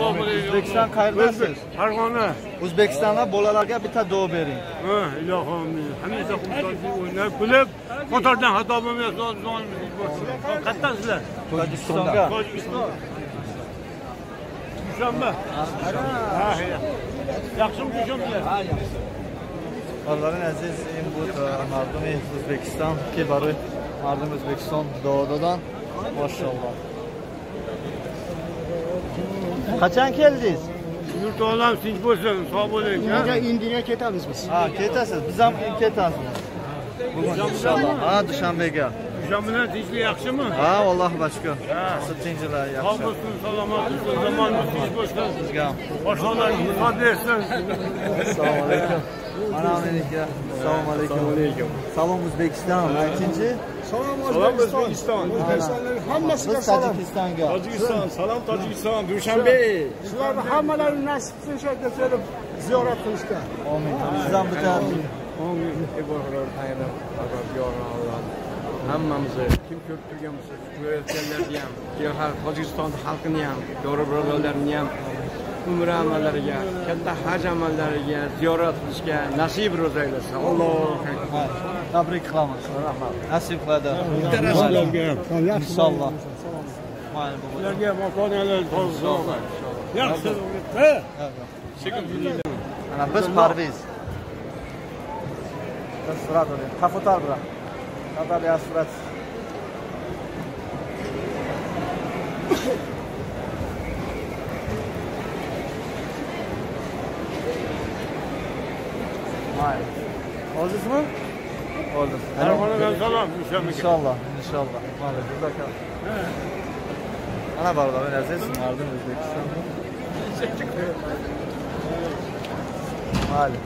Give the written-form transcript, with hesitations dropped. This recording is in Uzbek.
O'zbekiston qayerdasiz? Farg'ona. O'zbekistonda bolalarga bitta duo bering. Ilohim, hamisha xursandlik o'ynab kulib, qatordan xato bo'lmaysa, qayerdasizlar? Tojikistonga. Tojikiston. Dushanba. Yaxshimi dushanbalar? Allah'ın aziz این بود مردم ازبکستان که برای مردم ازبکستان دعا دادن ماشاءالله. Kaçan geldiniz? Yurt olam tinch bo'lsin, sog' bo'ling. Indiya ketamiz biz. Ha, ketasiz. Biz ham ketamiz. Bugun inshaalloh. Ha, Dushanbega. Dushanbadan tinchlik yaxshimi? Ha, Allohga shukr. Siz tinchlar Sog' yaxshi. bo'lsin, salomat bo'lsin, zamonimiz tinch bo'lsin. Sizga ham. Boshqalarga ifod bersin. Assalomu alaykum. Anam meniki. Assalomu alaykum. Salom O'zbekiston. Aytinchi. Salom O'zbekiston. O'zbekistonning hammasiga Biz salom. Tojikistonga. Tojikiston, salom Tojikiston, Dushanbe. Sizlarni hammalarini nasib qilishga kelib ziyorat qilishga. Amin. Siz ham bitta Hammamizni kim ko'rib turgan bo'lsa, ko'rayotganlarni ham, Tojikiston xalqini ham, dori birodarlarini ham umr amallariga, katta haj amallariga ziyorat qilishga nasib ro'za aylasin. Allohu akbar. tabrik qilamiz. Rahmat. Nasib qiladi. Inshaalloh. Mayli bo'ladi. Ularga makonalar tozalab. Yaxshi. Ana biz Parviz. Biz surat olaylik. Qafotar bilan. Nataliya surat. Mayli. Oldingizmi? Oldim. Farg'onadan salom, Dushanbaga. İnşallah, inşallah. Mayli, burada kal. Ana barlar, aziz mardum O'zbekistonda. Mayli.